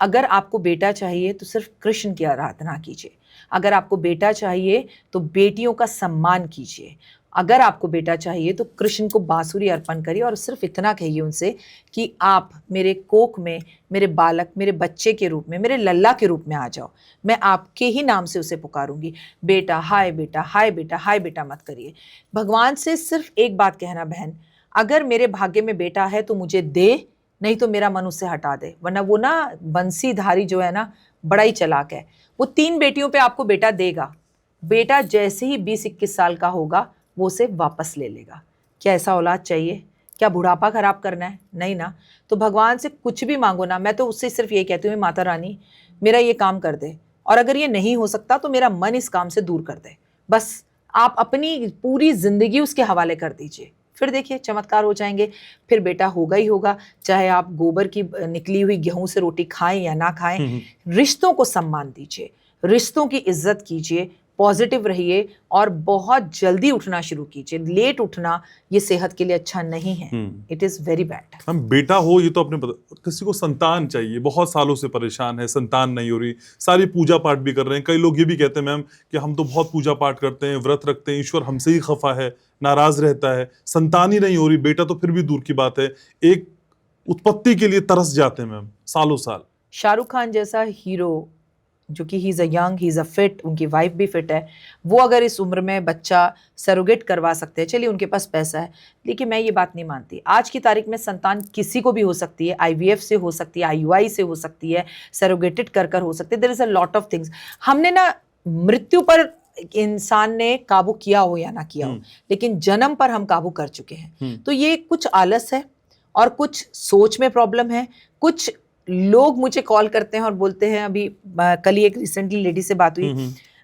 अगर आपको बेटा चाहिए तो सिर्फ कृष्ण की आराधना कीजिए, अगर आपको बेटा चाहिए तो बेटियों का सम्मान कीजिए, अगर आपको बेटा चाहिए तो कृष्ण को बांसुरी अर्पण करिए और सिर्फ इतना कहिए उनसे कि आप मेरे कोख में, मेरे बालक, मेरे बच्चे के रूप में, मेरे लल्ला के रूप में आ जाओ, मैं आपके ही नाम से उसे पुकारूंगी। बेटा हाय बेटा हाय बेटा हाय बेटा मत करिए। भगवान से सिर्फ एक बात कहना, बहन अगर मेरे भाग्य में बेटा है तो मुझे दे, नहीं तो मेरा मन उससे हटा दे। वरना वो ना बंसीधारी जो है ना बड़ा ही चालाक है, वो 3 बेटियों पे आपको बेटा देगा, बेटा जैसे ही 20-21 साल का होगा वो उसे वापस ले लेगा। क्या ऐसा औलाद चाहिए? क्या बुढ़ापा खराब करना है? नहीं ना। तो भगवान से कुछ भी मांगो ना, मैं तो उससे सिर्फ ये कहती हूँ माता रानी मेरा ये काम कर दे, और अगर ये नहीं हो सकता तो मेरा मन इस काम से दूर कर दे। बस आप अपनी पूरी जिंदगी उसके हवाले कर दीजिए, फिर देखिए चमत्कार हो जाएंगे। फिर बेटा होगा ही होगा, चाहे आप गोबर की निकली हुई गेहूं से रोटी खाएं या ना खाएं। रिश्तों को सम्मान दीजिए, रिश्तों की इज्जत कीजिए, पॉजिटिव रहिए और बहुत जल्दी उठना शुरू कीजिए। लेट उठना ये सेहत के लिए अच्छा नहीं है, इट इज वेरी बैड। हम बेटा हो ये तो अपने किसी को संतान चाहिए, बहुत सालों से परेशान है, संतान नहीं हो रही, सारी पूजा पाठ भी कर रहे हैं, कई लोग ये भी कहते हैं मैम कि हम तो बहुत पूजा पाठ करते हैं, व्रत रखते हैं, ईश्वर हमसे ही खफा है, नाराज रहता है, संतान ही नहीं हो रही, बेटा तो फिर भी दूर की बात है, एक उत्पत्ति के लिए तरस जाते हैं मैम सालों साल। शाहरुख खान जैसा हीरो जो कि he is a young, he is a fit, उनकी वाइफ भी फिट है, वो अगर इस उम्र में बच्चा सरोगेट करवा सकते हैं, चलिए उनके पास पैसा है, लेकिन मैं ये बात नहीं मानती। आज की तारीख में संतान किसी को भी हो सकती है, IVF से हो सकती है, IUI से हो सकती है, सरोगेटेड कर हो सकती है, there is a lot of things. हमने ना मृत्यु पर इंसान ने काबू किया हो या ना किया हो, लेकिन जन्म पर हम काबू कर चुके हैं। तो ये कुछ आलस है और कुछ सोच में प्रॉब्लम है। कुछ लोग मुझे कॉल करते हैं और बोलते हैं, अभी कल ही एक रिसेंटली लेडी से बात हुई,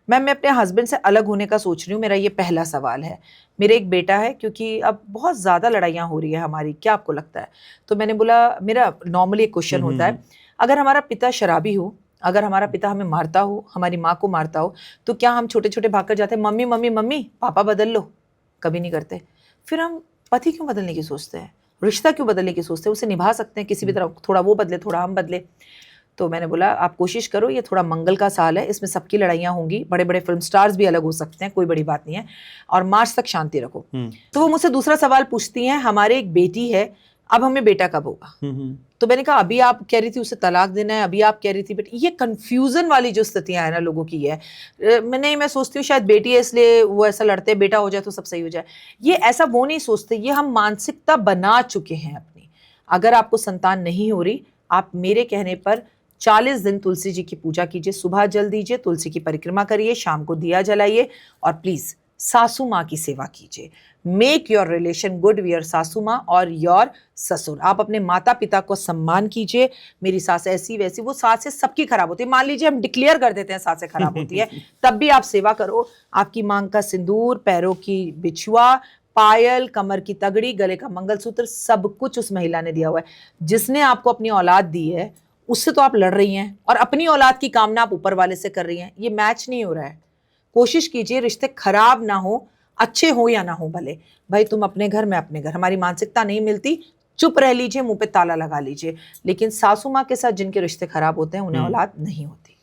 मैम मैं अपने हस्बैंड से अलग होने का सोच रही हूँ, मेरा ये पहला सवाल है, मेरे एक बेटा है, क्योंकि अब बहुत ज़्यादा लड़ाइयाँ हो रही है हमारी, क्या आपको लगता है? तो मैंने बोला, मेरा नॉर्मली एक क्वेश्चन होता है, अगर हमारा पिता शराबी हो, अगर हमारा पिता हमें मारता हो, हमारी माँ को मारता हो, तो क्या हम छोटे छोटे भाग कर जाते हैं, मम्मी मम्मी मम्मी पापा बदल लो? कभी नहीं करते। फिर हम पति क्यों बदलने की सोचते हैं, रिश्ता क्यों बदलने की सोचते हैं? उसे निभा सकते हैं किसी भी तरह, थोड़ा वो बदले थोड़ा हम बदले। तो मैंने बोला आप कोशिश करो, ये थोड़ा मंगल का साल है, इसमें सबकी लड़ाइयाँ होंगी, बड़े बड़े फिल्म स्टार्स भी अलग हो सकते हैं, कोई बड़ी बात नहीं है, और मार्च तक शांति रखो। तो वो मुझसे दूसरा सवाल पूछती हैं, हमारे एक बेटी है, अब हमें बेटा कब होगा? तो मैंने कहा अभी आप कह रही थी उसे तलाक देना है, अभी आप कह रही थी बेटा। ये कंफ्यूजन वाली जो स्थितियां है ना लोगों की है, मैं सोचती हूँ शायद बेटी है इसलिए वो ऐसा लड़ते हैं, बेटा हो जाए तो सब सही हो जाए। ये ऐसा वो नहीं सोचते, ये हम मानसिकता बना चुके हैं अपनी। अगर आपको संतान नहीं हो रही, आप मेरे कहने पर 40 दिन तुलसी जी की पूजा कीजिए, सुबह जल दीजिए, तुलसी की परिक्रमा करिए, शाम को दिया जलाइए, और प्लीज सासू माँ की सेवा कीजिए। Make your relation good with your सासू माँ और योर ससुर। आप अपने माता पिता को सम्मान कीजिए। मेरी सास ऐसी वैसी, वो सासें सबकी खराब होती है, मान लीजिए हम डिक्लेयर कर देते हैं सासें खराब होती है, तब भी आप सेवा करो। आपकी मांग का सिंदूर, पैरों की बिछुआ, पायल, कमर की तगड़ी, गले का मंगलसूत्र, सब कुछ उस महिला ने दिया हुआ है। जिसने आपको अपनी औलाद दी है उससे तो आप लड़ रही हैं, और अपनी औलाद की कामना आप ऊपर वाले से कर रही हैं। ये मैच नहीं हो रहा है। कोशिश कीजिए रिश्ते खराब ना हो, अच्छे हो या ना हो भले, भाई तुम अपने घर, मैं अपने घर, हमारी मानसिकता नहीं मिलती, चुप रह लीजिए, मुंह पे ताला लगा लीजिए। लेकिन सासू माँ के साथ जिनके रिश्ते खराब होते हैं उन्हें औलाद नहीं होती।